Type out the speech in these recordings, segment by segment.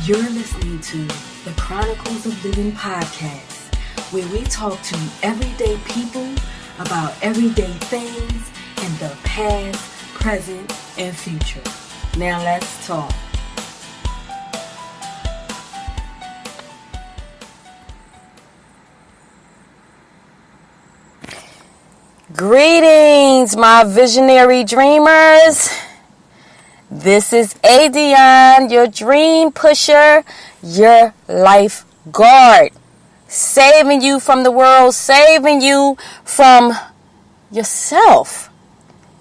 You're listening to the Chronicles of Living podcast, where we talk to everyday people about everyday things in the past, present, and future. Now let's talk. Greetings, my visionary dreamers. This is ADionne, your dream pusher, your life guard, saving you from the world, saving you from yourself,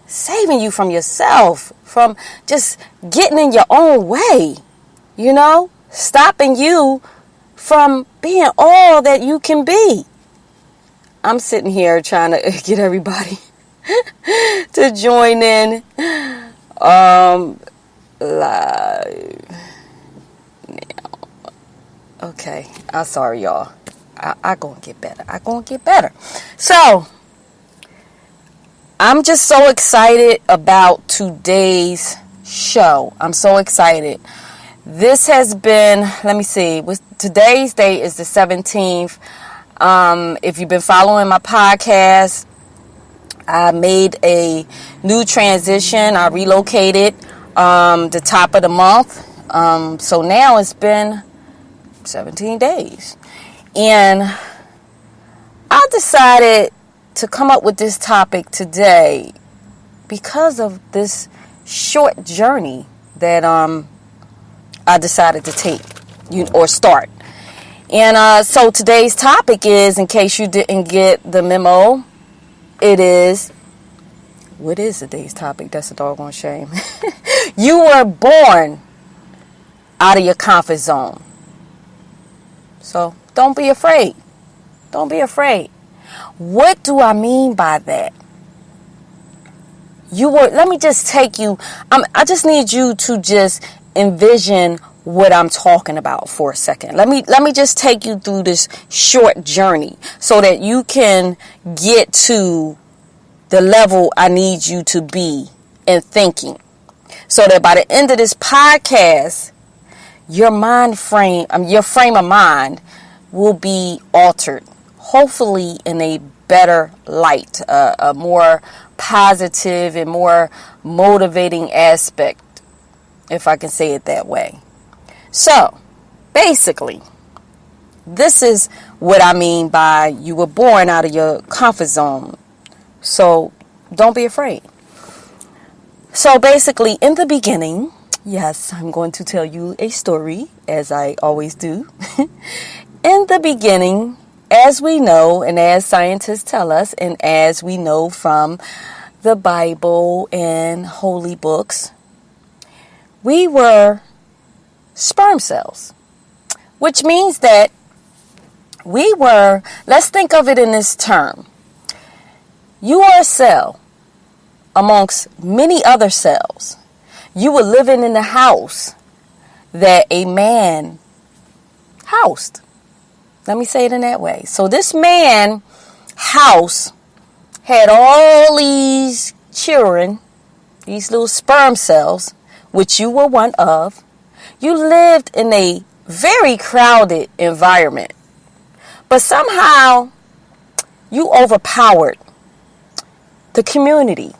from just getting in your own way, stopping you from being all that you can be. I'm sitting here trying to get everybody to join in live now. Okay, I'm sorry, y'all. I gonna get better. So, I'm just so excited about today's show. I'm so excited. This has been, today's date is the 17th. If you've been following my podcast, I made a new transition. I relocated the top of the month. So now it's been 17 days. And I decided to come up with this topic today because of this short journey that I decided to take or start. And so today's topic is, in case you didn't get the memo, what is today's topic? That's a doggone shame. You were born out of your comfort zone. So don't be afraid. Don't be afraid. What do I mean by that? Let me just take you, I just need you to just envision what I'm talking about for a second. Let me just take you through this short journey so that you can get to the level I need you to be in thinking. So that by the end of this podcast, your frame of mind will be altered. Hopefully in a better light, a more positive and more motivating aspect, if I can say it that way. So, basically, this is what I mean by you were born out of your comfort zone. So, don't be afraid. So, basically, in the beginning, yes, I'm going to tell you a story, as I always do. In the beginning, as we know, and as scientists tell us, and as we know from the Bible and holy books, we were sperm cells, which means that let's think of it in this term. You are a cell amongst many other cells. You were living in the house that a man housed. Let me say it in that way. So this man house had all these children, these little sperm cells, which you were one of. You lived in a very crowded environment, but somehow you overpowered the community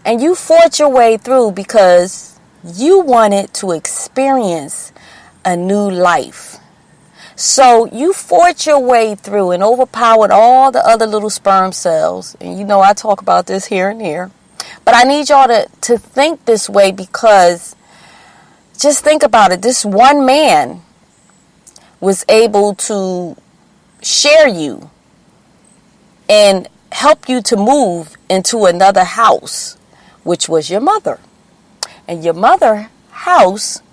and you fought your way through because you wanted to experience a new life. So you fought your way through and overpowered all the other little sperm cells. And I talk about this here and there, but I need y'all to think this way because just think about it. This one man was able to share you and help you to move into another house, which was your mother. And your mother house,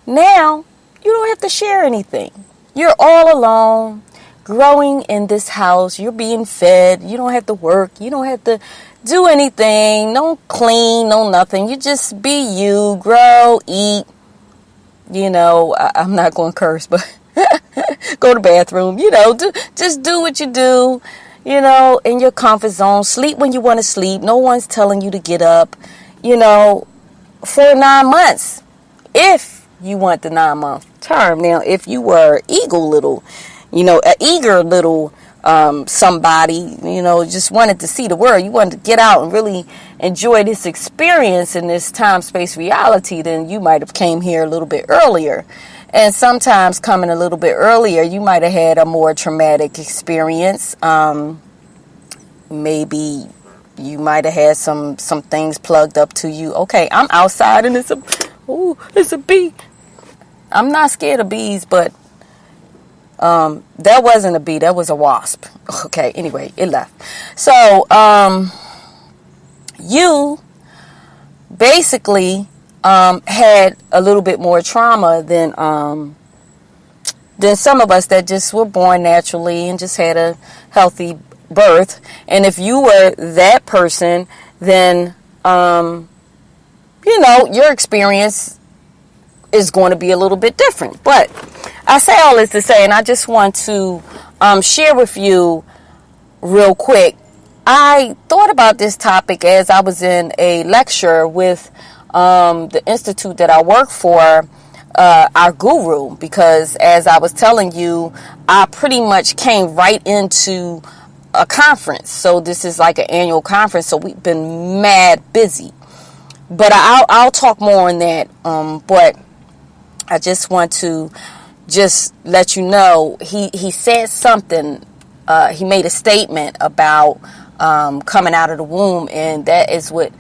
now you don't have to share anything. You're all alone, growing in this house. You're being fed. You don't have to work. You don't have to do anything. No clean, no nothing. You just be you, grow, eat. I'm not going to curse, but go to the bathroom, just do what you do, in your comfort zone. Sleep when you want to sleep. No one's telling you to get up, for 9 months. If you want the 9 month term. Now, if you were an eager little somebody, just wanted to see the world, you wanted to get out and really enjoy this experience in this time, space, reality, then you might have came here a little bit earlier. And sometimes coming a little bit earlier, you might have had a more traumatic experience. Maybe you might have had some things plugged up to you. Okay, I'm outside and it's a bee. I'm not scared of bees, but that wasn't a bee. That was a wasp. Okay, anyway, it left. So, you basically had a little bit more trauma than some of us that just were born naturally and just had a healthy birth. And if you were that person, then your experience is going to be a little bit different. But I say all this to say, and I just want to share with you real quick. I thought about this topic as I was in a lecture with the institute that I work for, our guru, because as I was telling you, I pretty much came right into a conference. So this is like an annual conference. So we've been mad busy. But I'll talk more on that. But I just want to just let you know, he said something, he made a statement about coming out of the womb, and that is what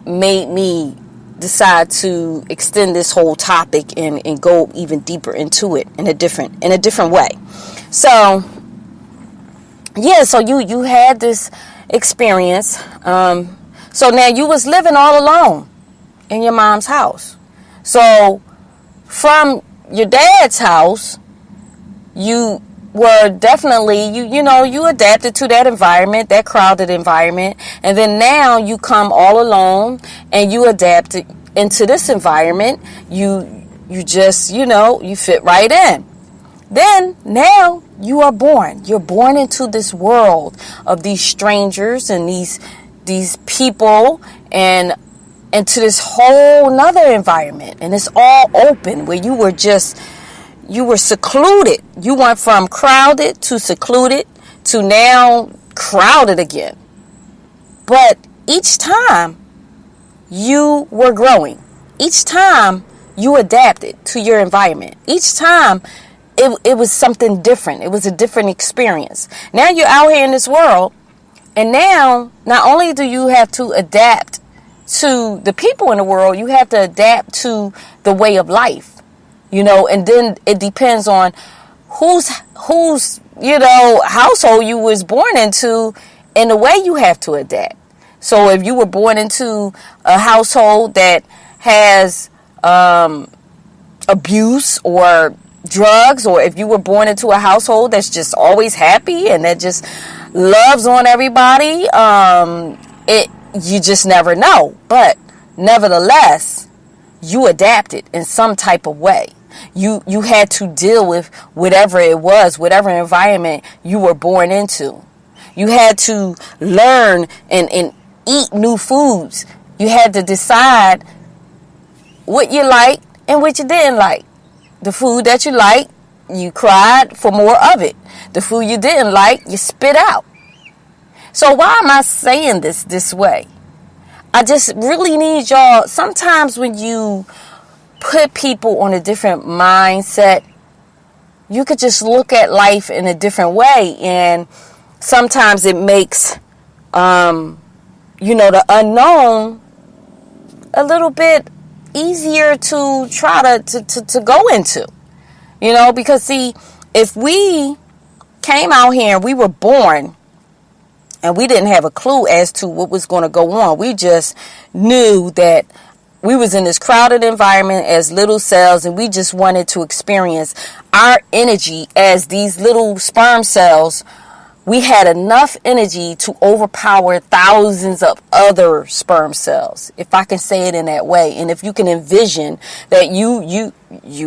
made me decide to extend this whole topic and go even deeper into it in a different way. So yeah, so you had this experience. So now you was living all alone in your mom's house. So from your dad's house, you were definitely, you adapted to that environment, that crowded environment. And then now you come all alone and you adapt into this environment. You just, you fit right in. Then now you are born. You're born into this world of these strangers and these people and into this whole nother environment. And it's all open where you were secluded. You went from crowded to secluded to now crowded again. But each time you were growing. Each time you adapted to your environment. Each time it was something different. It was a different experience. Now you're out here in this world, and now not only do you have to adapt to the people in the world, you have to adapt to the way of life, and then it depends on whose household you was born into and the way you have to adapt. So if you were born into a household that has abuse or drugs, or if you were born into a household that's just always happy and that just loves on everybody, you just never know. But nevertheless, you adapted in some type of way. You had to deal with whatever it was, whatever environment you were born into. You had to learn and eat new foods. You had to decide what you liked and what you didn't like. The food that you liked, you cried for more of it. The food you didn't like, you spit out. So why am I saying this way? I just really need y'all, sometimes when you put people on a different mindset, you could just look at life in a different way. And sometimes it makes, the unknown a little bit easier to try to go into, because see, if we came out here and we were born and we didn't have a clue as to what was going to go on, we just knew that we was in this crowded environment as little cells, and we just wanted to experience our energy as these little sperm cells. We had enough energy to overpower thousands of other sperm cells, if I can say it in that way. And if you can envision that you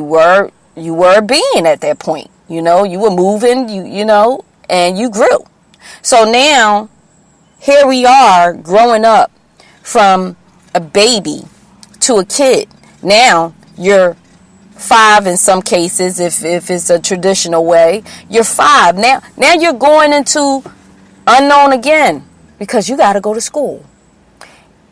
were a being at that point, you were moving, and you grew. So now here we are growing up from a baby to a kid. Now you're 5 in some cases, if it's a traditional way. You're 5. Now you're going into unknown again because you got to go to school.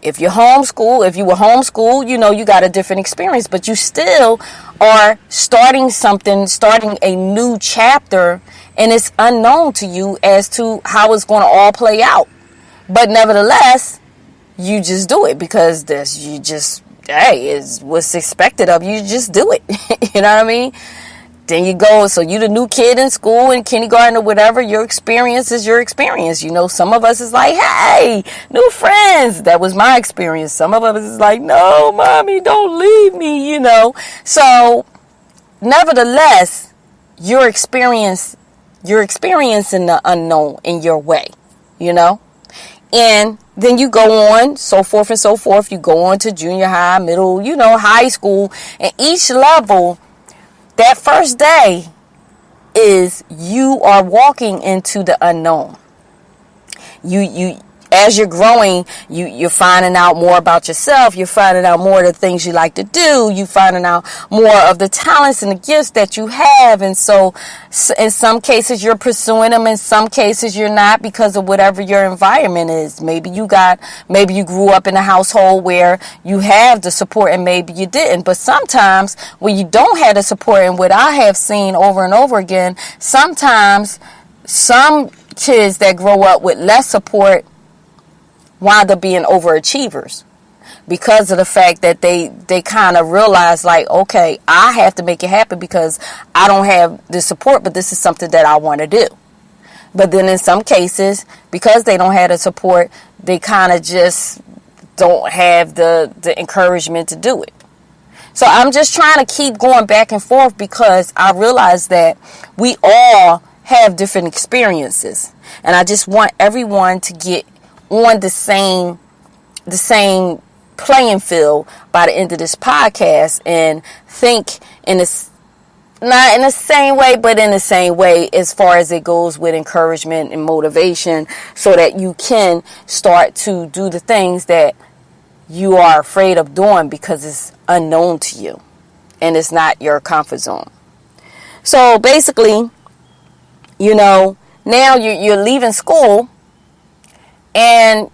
If you were homeschooled, you got a different experience, but you still are starting a new chapter, and it's unknown to you as to how it's going to all play out. But nevertheless, you just do it because it's what's expected of you. You just do it. You know what I mean? Then you go, so you the new kid in school, in kindergarten or whatever, your experience is your experience. Some of us is like, hey, new friends. That was my experience. Some of us is like, no, mommy, don't leave me, So, nevertheless, you're experiencing the unknown in your way, And then you go on, so forth and so forth. You go on to junior high, middle, high school. And each level, that first day is you are walking into the unknown. You as you're growing, you're finding out more about yourself. You're finding out more of the things you like to do. You're finding out more of the talents and the gifts that you have. And so in some cases you're pursuing them. In some cases you're not because of whatever your environment is. Maybe you grew up in a household where you have the support and maybe you didn't. But sometimes when you don't have the support, and what I have seen over and over again, sometimes some kids that grow up with less support wind up being overachievers because of the fact that they kind of realize, like, okay, I have to make it happen because I don't have the support, but this is something that I want to do. But then in some cases, because they don't have the support, they kind of just don't have the encouragement to do it. So I'm just trying to keep going back and forth because I realize that we all have different experiences, and I just want everyone to get on the same playing field by the end of this podcast and think not in the same way, but in the same way as far as it goes with encouragement and motivation, so that you can start to do the things that you are afraid of doing because it's unknown to you and it's not your comfort zone. So basically, now you're leaving school. And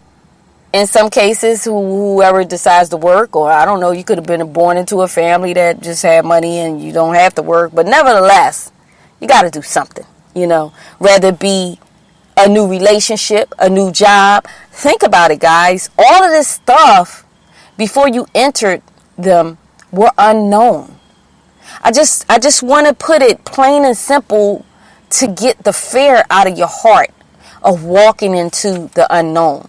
in some cases, whoever decides to work, or I don't know, you could have been born into a family that just had money and you don't have to work. But nevertheless, you got to do something, whether it be a new relationship, a new job. Think about it, guys. All of this stuff, before you entered them, were unknown. I just want to put it plain and simple to get the fear out of your heart of walking into the unknown.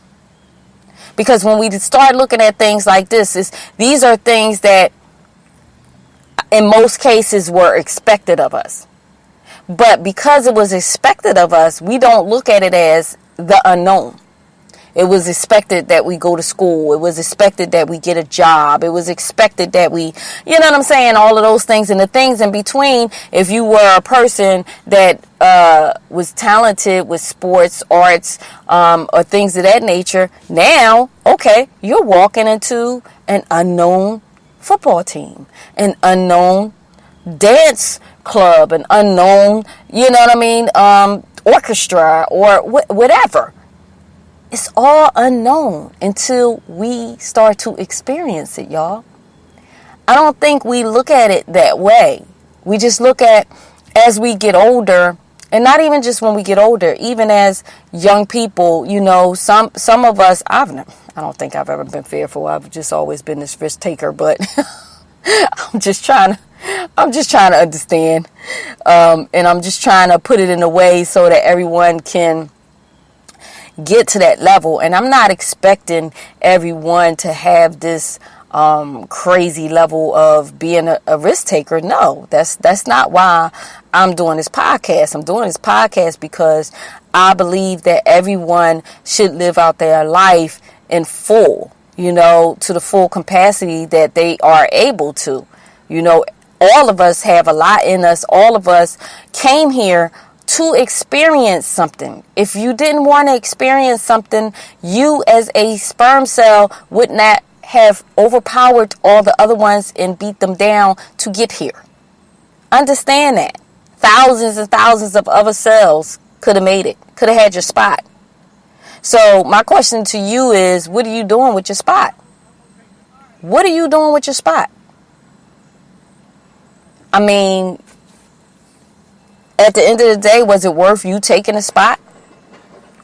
Because when we start looking at things like this, these are things that in most cases were expected of us. But because it was expected of us, we don't look at it as the unknown. It was expected that we go to school. It was expected that we get a job. It was expected that we, all of those things and the things in between. If you were a person that was talented with sports, arts, or things of that nature, now, okay, you're walking into an unknown football team, an unknown dance club, an unknown, orchestra or whatever. It's all unknown until we start to experience it, y'all. I don't think we look at it that way. We just look at as we get older, and not even just when we get older, even as young people, some of us, I don't think I've ever been fearful. I've just always been this risk taker, but I'm just trying to understand. And I'm just trying to put it in a way so that everyone can get to that level. And I'm not expecting everyone to have this crazy level of being a risk taker. No, that's not why I'm doing this podcast. I'm doing this podcast because I believe that everyone should live out their life in full, to the full capacity that they are able to. All of us have a lot in us. All of us came here to experience something. If you didn't want to experience something, you as a sperm cell would not have overpowered all the other ones and beat them down to get here. Understand that. Thousands and thousands of other cells could have made it, could have had your spot. So my question to you is, what are you doing with your spot? What are you doing with your spot? I mean, at the end of the day, was it worth you taking a spot?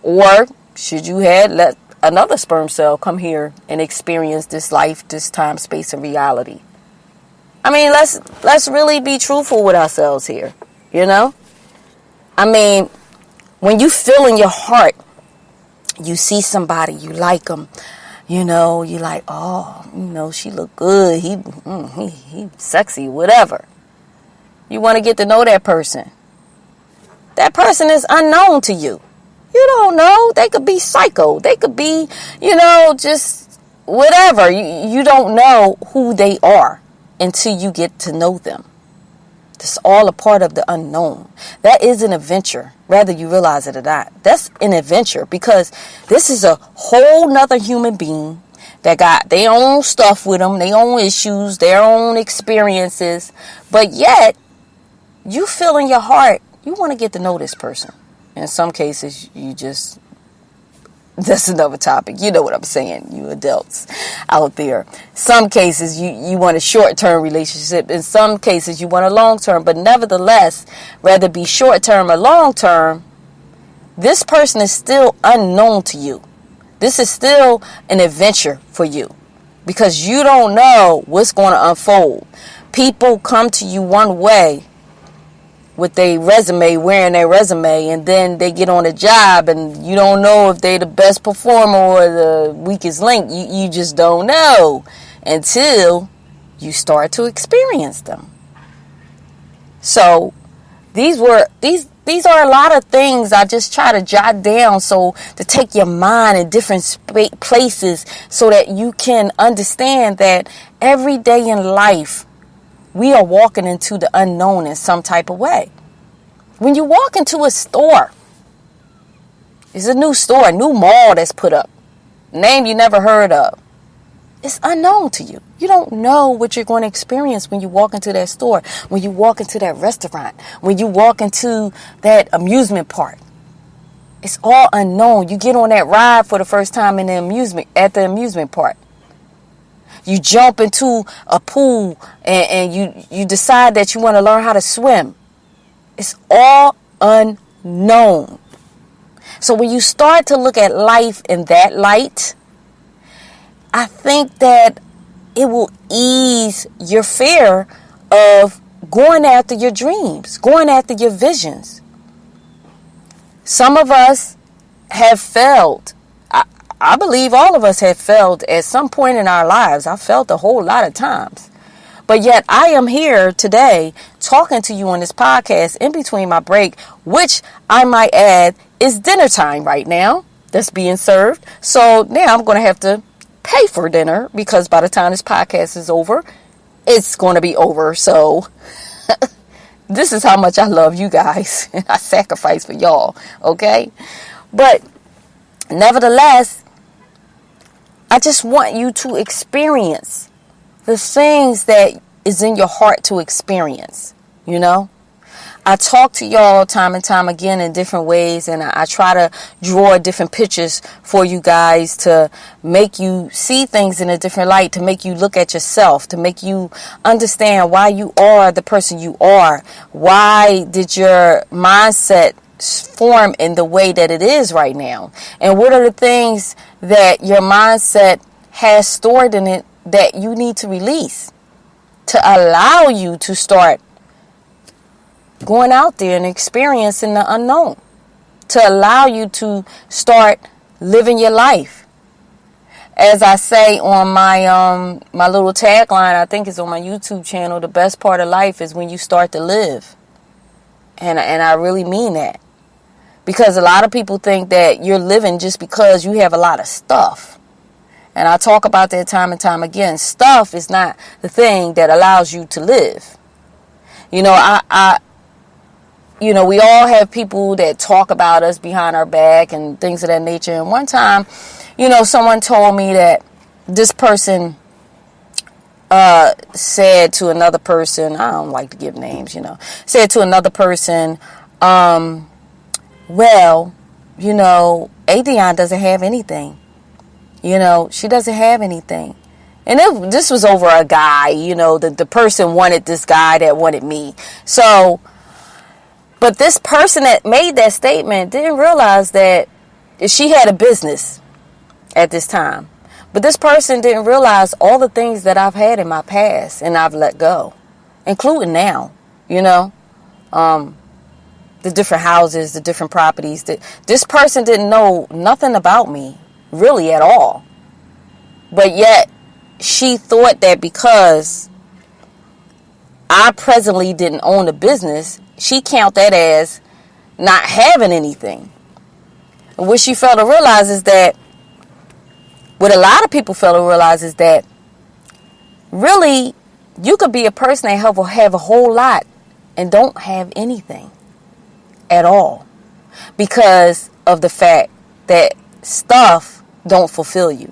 Or should you have let another sperm cell come here and experience this life, this time, space, and reality? I mean, let's really be truthful with ourselves here, you know? I mean, when you feel in your heart, you see somebody, you like them, you know, you like, oh, you know, she look good, he sexy, whatever. You want to get to know that person. That person is unknown to you. You don't know. They could be psycho. They could be, you know, just whatever. You don't know who they are until you get to know them. It's all a part of the unknown. That is an adventure, whether you realize it or not. That's an adventure because this is a whole nother human being that got their own stuff with them, their own issues, their own experiences. But yet, you feel in your heart, you want to get to know this person. In some cases, that's another topic. You know what I'm saying, you adults out there. Some cases, you want a short-term relationship. In some cases, you want a long-term. But nevertheless, whether it be short-term or long-term, this person is still unknown to you. This is still an adventure for you because you don't know what's going to unfold. People come to you one way with their resume, wearing their resume, and then they get on a job and you don't know if they're the best performer or the weakest link. You just don't know until you start to experience them. So these are a lot of things I just try to jot down so to take your mind in different places so that you can understand that every day in life we are walking into the unknown in some type of way. When you walk into a store, it's a new store, a new mall that's put up, name you never heard of. It's unknown to you. You don't know what you're going to experience when you walk into that store, when you walk into that restaurant, when you walk into that amusement park. It's all unknown. You get on that ride for the first time at the amusement park. You jump into a pool and you decide that you want to learn how to swim. It's all unknown. So when you start to look at life in that light, I think that it will ease your fear of going after your dreams, going after your visions. Some of us have failed. I believe all of us have failed at some point in our lives. I failed a whole lot of times. But yet I am here today talking to you on this podcast in between my break, which I might add is dinner time right now that's being served. So now I'm going to have to pay for dinner because by the time this podcast is over, it's going to be over. So this is how much I love you guys. I sacrifice for y'all. Okay. But nevertheless, I just want you to experience the things that is in your heart to experience, you know. I talk to y'all time and time again in different ways, and I try to draw different pictures for you guys to make you see things in a different light, to make you look at yourself, to make you understand why you are the person you are. Why did your mindset form in the way that it is right now? And what are the things that your mindset has stored in it that you need to release to allow you to start going out there and experiencing the unknown, to allow you to start living your life. As I say on my little tagline, I think it's on my YouTube channel, the best part of life is when you start to live. And I really mean that. Because a lot of people think that you're living just because you have a lot of stuff. And I talk about that time and time again. Stuff is not the thing that allows you to live. You know, we all have people that talk about us behind our back and things of that nature. And one time, someone told me that this person said to another person, I don't like to give names, said to another person, well, ADionne doesn't have anything. She doesn't have anything. And this was over a guy, the person wanted this guy that wanted me. So, but this person that made that statement didn't realize that she had a business at this time. But this person didn't realize all the things that I've had in my past and I've let go, including now, the different houses, the different properties. This person didn't know nothing about me, really, at all. But yet, she thought that because I presently didn't own a business, she counted that as not having anything. And what she failed to realize is that, what a lot of people fail to realize is that, really, you could be a person that have a whole lot and don't have anything at all, because of the fact that stuff don't fulfill you.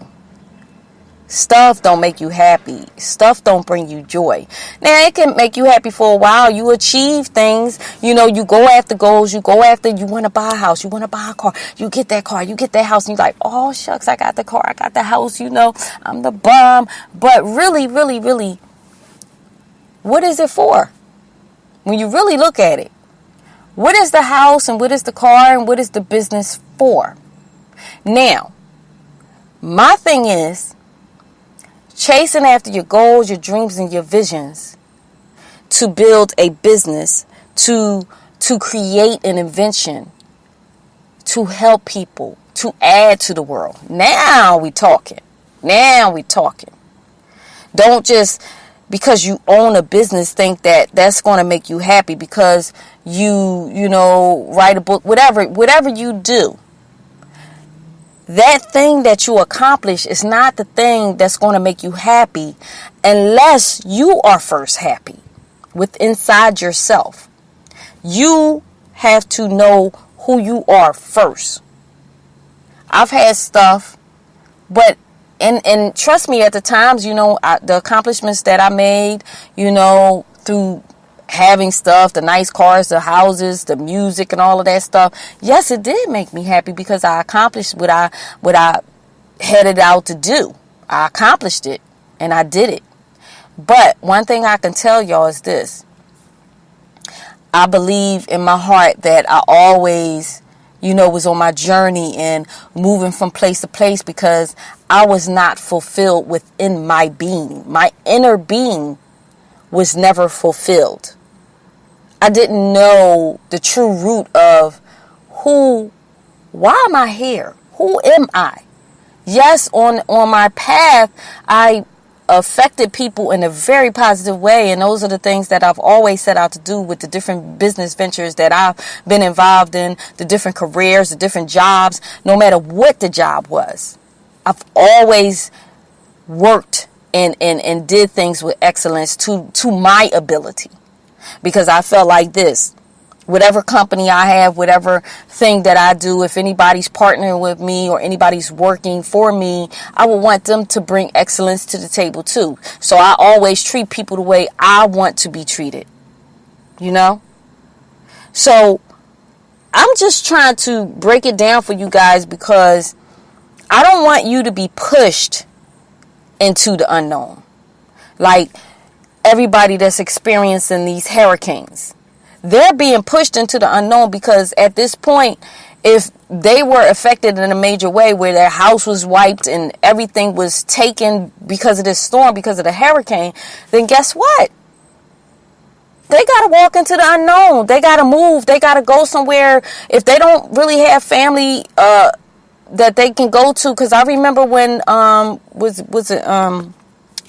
Stuff don't make you happy. Stuff don't bring you joy. Now, it can make you happy for a while. You achieve things. You go after goals. You want to buy a house. You want to buy a car. You get that car. You get that house. And you're like, oh, shucks, I got the car. I got the house. I'm the bum. But really, really, really, what is it for? When you really look at it, what is the house and what is the car and what is the business for? Now, my thing is, chasing after your goals, your dreams, and your visions to build a business, to create an invention, to help people, to add to the world. Now we talking. Don't just because you own a business think that that's going to make you happy because you write a book, whatever you do. That thing that you accomplish is not the thing that's going to make you happy unless you are first happy with inside yourself. You have to know who you are first. I've had stuff, but and trust me, at the times, the accomplishments that I made, through having stuff, the nice cars, the houses, the music and all of that stuff. Yes, it did make me happy because I accomplished what I headed out to do. I accomplished it and I did it. But one thing I can tell y'all is this. I believe in my heart that I always, was on my journey and moving from place to place because I was not fulfilled within my being. My inner being was never fulfilled. I didn't know the true root of why am I here? Who am I? Yes, on my path, I affected people in a very positive way. And those are the things that I've always set out to do with the different business ventures that I've been involved in, the different careers, the different jobs, no matter what the job was. I've always worked and did things with excellence to my ability. Because I felt like this, whatever company I have, whatever thing that I do, if anybody's partnering with me or anybody's working for me, I would want them to bring excellence to the table too. So I always treat people the way I want to be treated, So I'm just trying to break it down for you guys because I don't want you to be pushed into the unknown. Like everybody that's experiencing these hurricanes, they're being pushed into the unknown because at this point, if they were affected in a major way where their house was wiped and everything was taken because of this storm, because of the hurricane, then guess what? They got to walk into the unknown. They got to move. They got to go somewhere. If they don't really have family that they can go to, because I remember when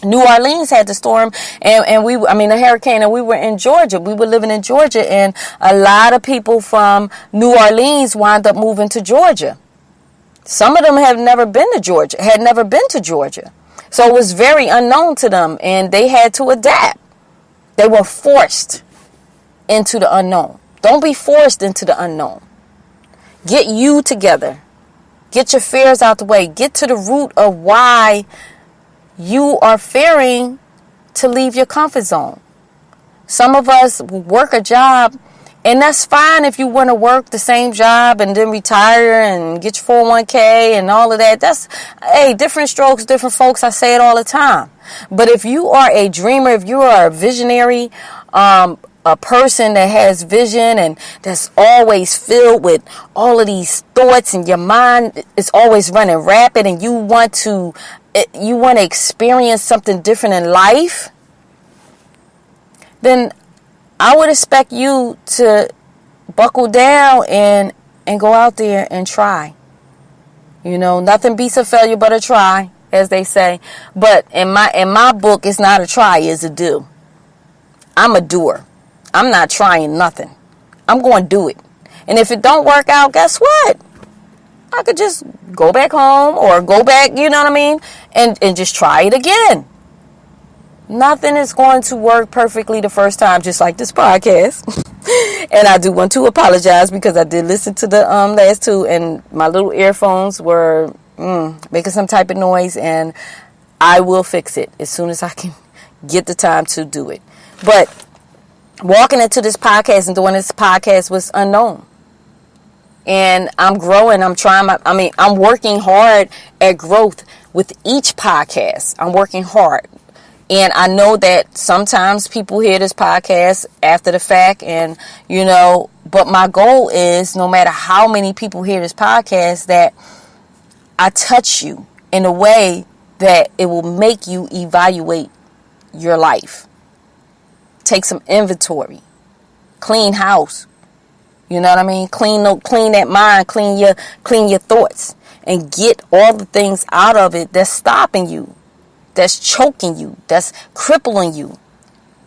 New Orleans had the storm and the hurricane, and we were in Georgia. We were living in Georgia, and a lot of people from New Orleans wound up moving to Georgia. Some of them had never been to Georgia. So it was very unknown to them, and they had to adapt. They were forced into the unknown. Don't be forced into the unknown. Get you together. Get your fears out the way. Get to the root of why you are fearing to leave your comfort zone. Some of us work a job, and that's fine if you want to work the same job and then retire and get your 401k and all of that. That's, hey, different strokes, different folks. I say it all the time. But if you are a dreamer, if you are a visionary, a person that has vision and that's always filled with all of these thoughts, and your mind is always running rapid, and you want to experience something different in life, then I would expect you to buckle down and go out there and try. You know, nothing beats a failure but a try, as they say. But in my book, it's not a try, it's a do. I'm a doer. I'm not trying nothing. I'm going to do it. And if it don't work out, guess what? I could just go back home or go back, you know what I mean? And just try it again. Nothing is going to work perfectly the first time, just like this podcast. And I do want to apologize because I did listen to the last two, and my little earphones were making some type of noise, and I will fix it as soon as I can get the time to do it. But walking into this podcast and doing this podcast was unknown. And I'm growing. I'm working hard at growth with each podcast. I'm working hard. And I know that sometimes people hear this podcast after the fact, and, you know, but my goal is, no matter how many people hear this podcast, that I touch you in a way that it will make you evaluate your life. Take some inventory. Clean house. You know what I mean? Clean that mind. Clean your thoughts. And get all the things out of it that's stopping you. That's choking you. That's crippling you.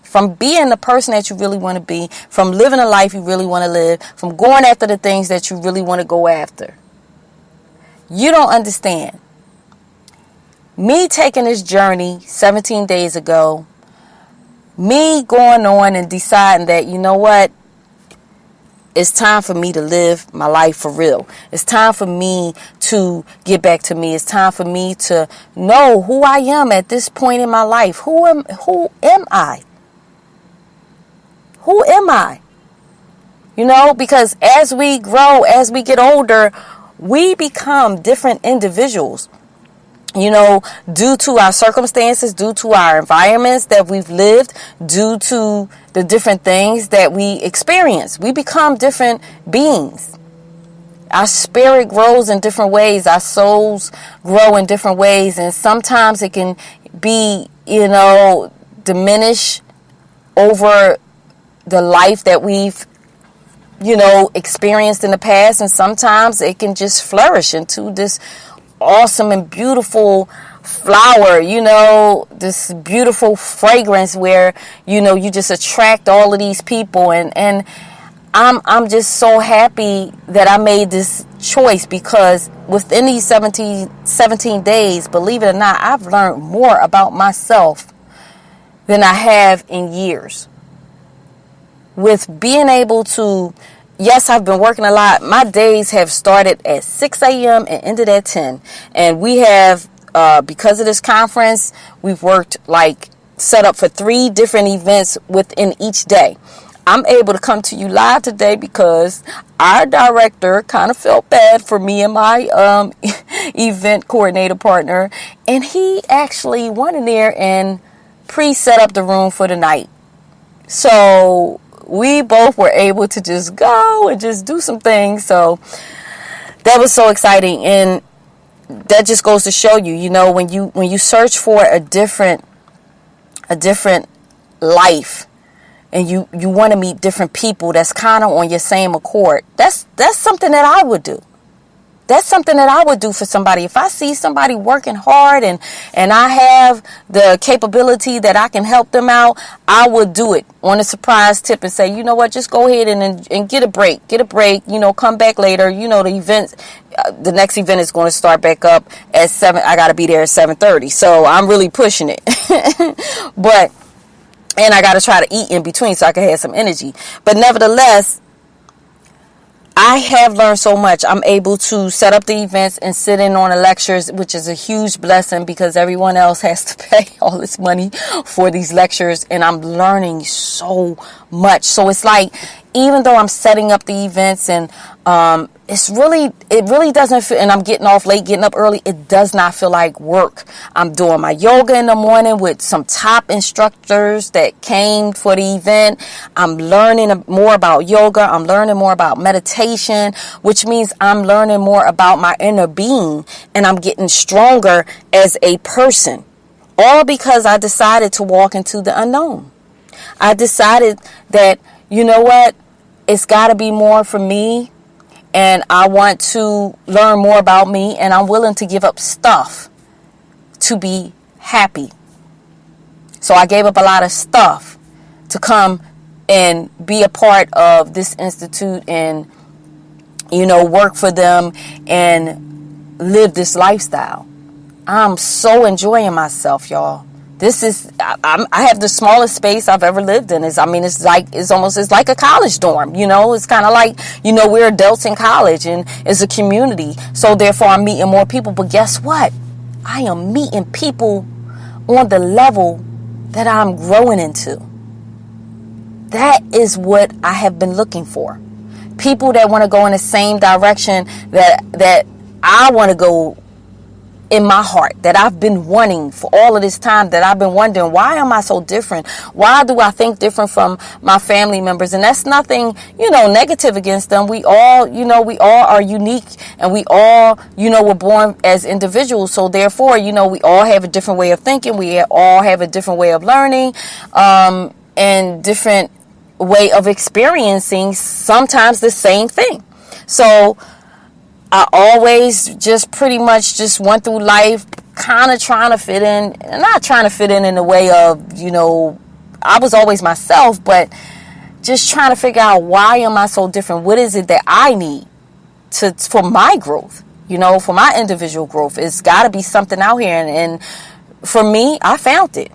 From being the person that you really want to be. From living a life you really want to live. From going after the things that you really want to go after. You don't understand. Me taking this journey 17 days ago, me going on and deciding that, you know what, it's time for me to live my life for real. It's time for me to get back to me. It's time for me to know who I am at this point in my life. Who am I? Who am I? You know, because as we grow, as we get older, we become different individuals. You know, due to our circumstances, due to our environments that we've lived, due to the different things that we experience, we become different beings. Our spirit grows in different ways. Our souls grow in different ways. And sometimes it can be, you know, diminished over the life that we've, you know, experienced in the past. And sometimes it can just flourish into this awesome and beautiful flower, you know, this beautiful fragrance where, you know, you just attract all of these people. And I'm just so happy that I made this choice, because within these 17 days, believe it or not, I've learned more about myself than I have in years. With being able to, yes, I've been working a lot. My days have started at 6 a.m. and ended at 10. And we have, because of this conference, we've worked set up for 3 different events within each day. I'm able to come to you live today because our director kind of felt bad for me and my event coordinator partner. And he actually went in there and pre-set up the room for the night. So we both were able to just go and just do some things. So that was so exciting. And that just goes to show you, you know, when you search for a different life, and you want to meet different people that's kind of on your same accord, that's something that I would do. That's something that I would do for somebody. If I see somebody working hard and I have the capability that I can help them out, I would do it on a surprise tip and say, you know what, just go ahead and get a break, you know, come back later. You know, the next event is going to start back up at 7. I got to be there at 7:30. So I'm really pushing it. And I got to try to eat in between so I can have some energy. But nevertheless, I have learned so much. I'm able to set up the events and sit in on the lectures, which is a huge blessing because everyone else has to pay all this money for these lectures, and I'm learning so much. So it's like, even though I'm setting up the events and it really doesn't feel, and I'm getting off late, getting up early, it does not feel like work. I'm doing my yoga in the morning with some top instructors that came for the event. I'm learning more about yoga. I'm learning more about meditation, which means I'm learning more about my inner being, and I'm getting stronger as a person. All because I decided to walk into the unknown. I decided that, you know what, it's got to be more for me. And I want to learn more about me, and I'm willing to give up stuff to be happy. So I gave up a lot of stuff to come and be a part of this institute and, you know, work for them and live this lifestyle. I'm so enjoying myself, y'all. This is, I have the smallest space I've ever lived in. It's like a college dorm, you know. It's kind of like, you know, we're adults in college and it's a community. So therefore I'm meeting more people. But guess what? I am meeting people on the level that I'm growing into. That is what I have been looking for. People that want to go in the same direction that I want to go in my heart, that I've been wanting for all of this time, that I've been wondering, why am I so different? Why do I think different from my family members? And that's nothing, you know, negative against them. We all are unique, and we all, you know, were born as individuals. So therefore, you know, we all have a different way of thinking. We all have a different way of learning, and different way of experiencing sometimes the same thing. So I always just pretty much just went through life kind of trying to fit in, and not trying to fit in the way of, you know, I was always myself, but just trying to figure out, why am I so different? What is it that I need for my growth, you know, for my individual growth? It's got to be something out here. And for me, I found it.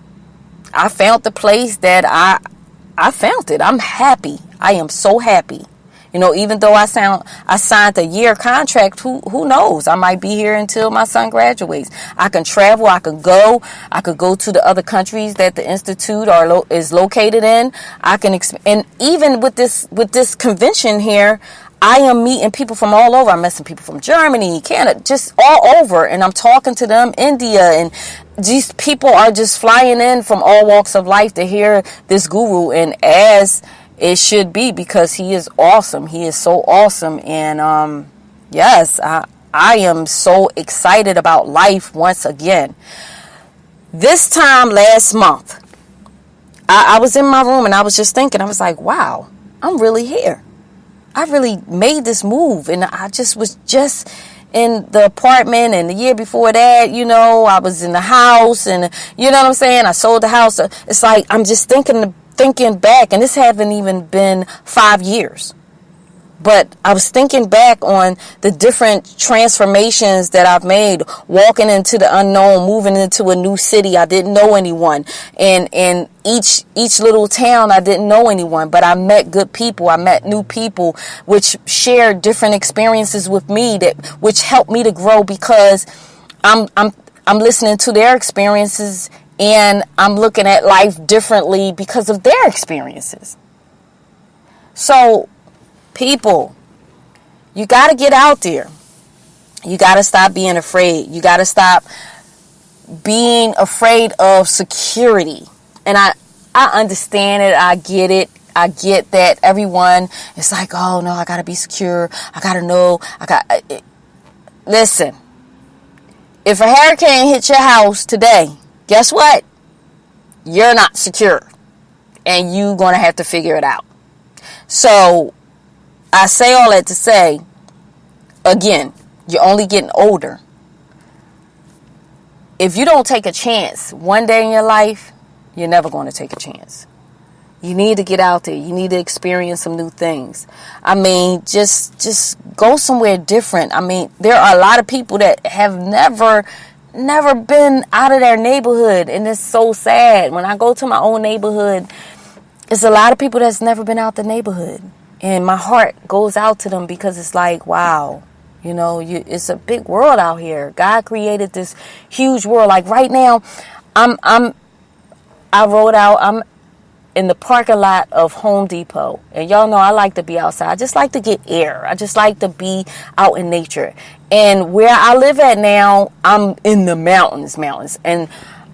I found the place that I found it. I'm happy. I am so happy. You know, even though I signed a year contract, who knows? I might be here until my son graduates. I can travel. I could go to the other countries that the institute is located in. I can, and even with this convention here, I am meeting people from all over. I'm meeting people from Germany, Canada, just all over, and I'm talking to them, India, and these people are just flying in from all walks of life to hear this guru, and as it should be, because he is awesome. He is so awesome. And yes, I am so excited about life once again. This time last month, I was in my room and I was just thinking, I was like, wow, I'm really here. I really made this move. And I was just in the apartment, and the year before that, you know, I was in the house, and you know what I'm saying? I sold the house. It's like, I'm just thinking back, and this haven't even been 5 years, but I was thinking back on the different transformations that I've made, walking into the unknown, moving into a new city. I didn't know anyone, and in each little town I didn't know anyone, but I met good people. I met new people which shared different experiences with me, which helped me to grow, because I'm listening to their experiences, and I'm looking at life differently because of their experiences. So, people, you got to get out there. You got to stop being afraid. You got to stop being afraid of security. And I understand it. I get it. I get that everyone is like, oh, no, I got to be secure. I got to know. Listen, if a hurricane hits your house today, guess what? You're not secure, and you're going to have to figure it out. So I say all that to say, again, you're only getting older. If you don't take a chance one day in your life, you're never going to take a chance. You need to get out there. You need to experience some new things. I mean, just go somewhere different. I mean, there are a lot of people that have never been out of their neighborhood, and it's so sad. When I go to my own neighborhood, it's a lot of people that's never been out the neighborhood, And my heart goes out to them because it's like, wow, it's a big world out here. God created this huge world. Like right now, I'm in the parking lot of Home Depot. And y'all know I like to be outside. I just like to get air. I just like to be out in nature. And where I live at now, I'm in the mountains. And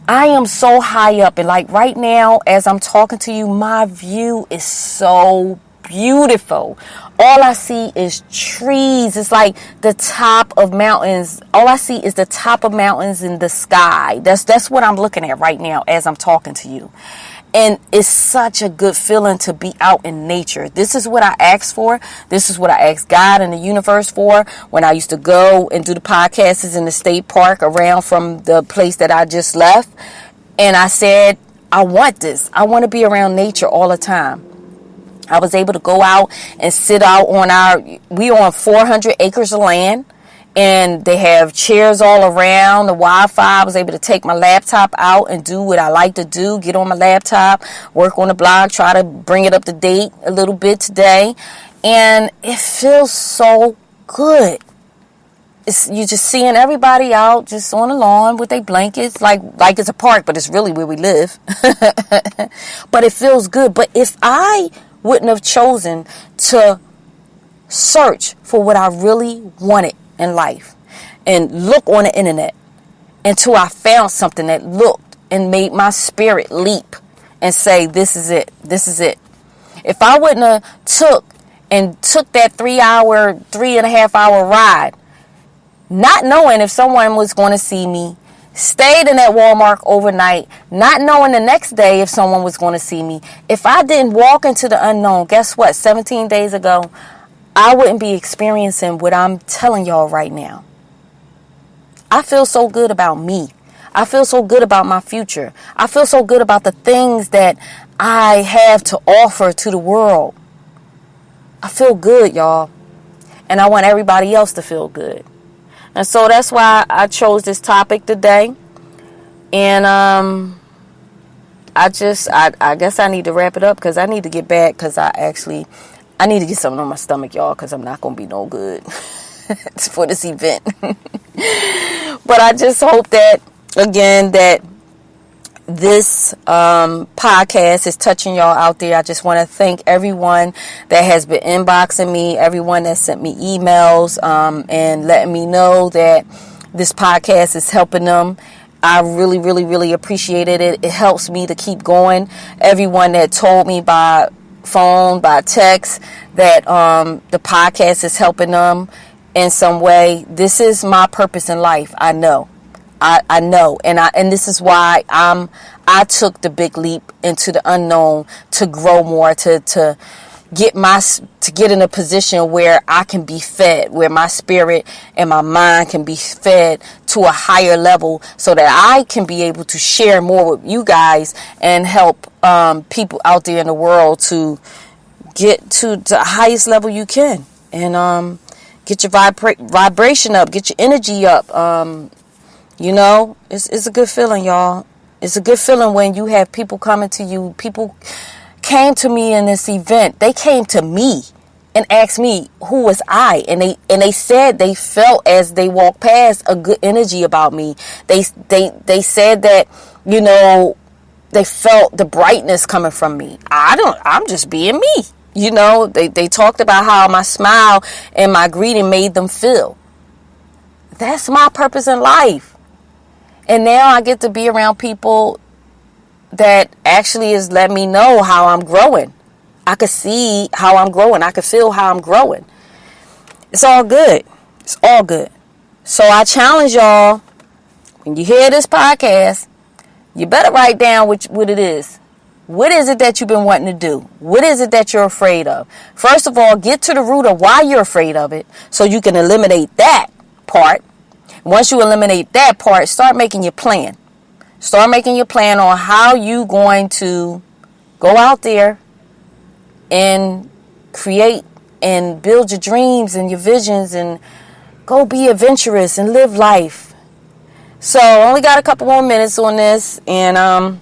I am so high up. And like right now, as I'm talking to you, my view is so beautiful. All I see is trees. It's like the top of mountains. All I see is the top of mountains in the sky. That's what I'm looking at right now as I'm talking to you. And it's such a good feeling to be out in nature. This is what I asked for. This is what I asked God and the universe for when I used to go and do the podcasts in the state park around from the place that I just left. And I said, I want this. I want to be around nature all the time. I was able to go out and sit out on we on 400 acres of land. And they have chairs all around, the Wi-Fi. I was able to take my laptop out and do what I like to do. Get on my laptop, work on the blog, try to bring it up to date a little bit today. And it feels so good. You're just seeing everybody out just on the lawn with their blankets, like it's a park, but it's really where we live. But it feels good. But if I wouldn't have chosen to search for what I really wanted in life and look on the internet until I found something that looked and made my spirit leap and say, this is it. If I wouldn't have took that 3.5 hour ride, not knowing if someone was going to see me, stayed in that Walmart overnight, not knowing the next day if someone was going to see me, if I didn't walk into the unknown, guess what? 17 days ago, I wouldn't be experiencing what I'm telling y'all right now. I feel so good about me. I feel so good about my future. I feel so good about the things that I have to offer to the world. I feel good, y'all. And I want everybody else to feel good. And so that's why I chose this topic today. And I guess I need to wrap it up because I need to get back because I need to get something on my stomach, y'all, because I'm not going to be no good for this event. But I just hope that, again, that this podcast is touching y'all out there. I just want to thank everyone that has been inboxing me, everyone that sent me emails and letting me know that this podcast is helping them. I really, really, really appreciated it. It helps me to keep going. Everyone that told me by phone, by text, that the podcast is helping them in some way. This is my purpose in life. I know. I know. And this is why I took the big leap into the unknown to grow more, to get in a position where I can be fed, where my spirit and my mind can be fed to a higher level so that I can be able to share more with you guys and help people out there in the world to get to the highest level you can and get your vibration up, get your energy up. It's a good feeling, y'all. It's a good feeling when you have people coming to you. People came to me in this event. They came to me and asked me who was I, and they said they felt as they walked past a good energy about me. They said that they felt the brightness coming from me. I'm just being me. They talked about how my smile and my greeting made them feel. That's my purpose in life. And now I get to be around people that actually is letting me know how I'm growing. I could see how I'm growing. I could feel how I'm growing. It's all good. It's all good. So I challenge y'all, when you hear this podcast, you better write down what it is. What is it that you've been wanting to do? What is it that you're afraid of? First of all, get to the root of why you're afraid of it so you can eliminate that part. Once you eliminate that part, start making your plan. Start making your plan on how you going to go out there and create and build your dreams and your visions and go be adventurous and live life. So I only got a couple more minutes on this, and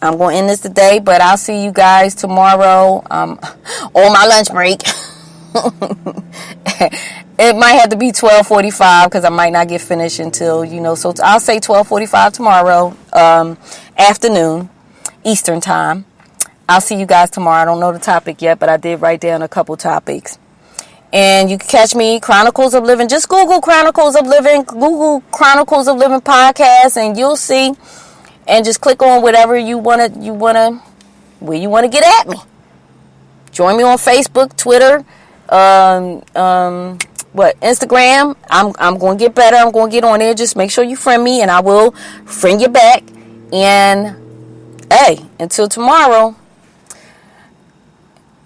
I'm going to end this today, but I'll see you guys tomorrow on my lunch break. It might have to be 12:45 because I might not get finished until, so I'll say 12:45 tomorrow afternoon, Eastern time. I'll see you guys tomorrow. I don't know the topic yet, but I did write down a couple topics. And you can catch me, Chronicles of Living. Just Google Chronicles of Living, Google Chronicles of Living podcast, and you'll see. And just click on whatever where you want to get at me. Join me on Facebook, Twitter, Instagram. I'm going to get better. I'm going to get on there. Just make sure you friend me, and I will friend you back. And hey, until tomorrow,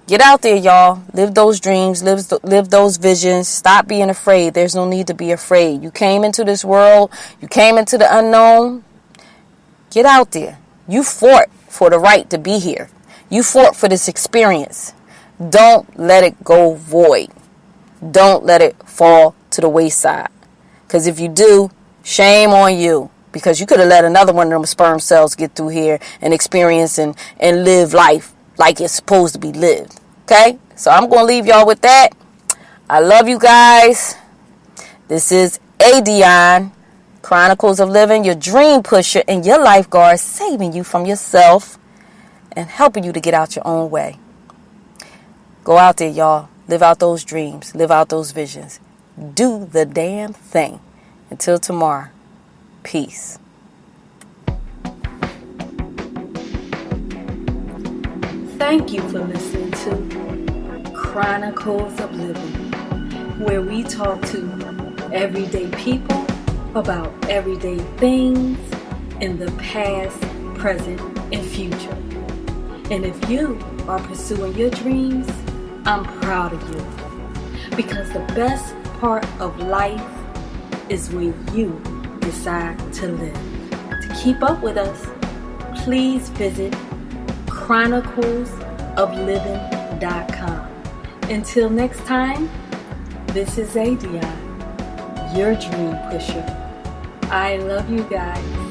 get out there, y'all. Live those dreams. Live those visions. Stop being afraid. There's no need to be afraid. You came into this world. You came into the unknown. Get out there. You fought for the right to be here. You fought for this experience. Don't let it go void. Don't let it fall to the wayside. Because if you do, shame on you. Because you could have let another one of them sperm cells get through here and experience and live life like it's supposed to be lived. Okay? So I'm going to leave y'all with that. I love you guys. This is ADionne, Chronicles of Living, your dream pusher and your lifeguard, saving you from yourself and helping you to get out your own way. Go out there, y'all. Live out those dreams. Live out those visions. Do the damn thing. Until tomorrow. Peace. Thank you for listening to Chronicles of Living, where we talk to everyday people about everyday things in the past, present, and future. And if you are pursuing your dreams, I'm proud of you. Because the best part of life is when you decide to live. To keep up with us, please visit chroniclesofliving.com. Until next time, this is ADionne, your dream pusher. I love you guys.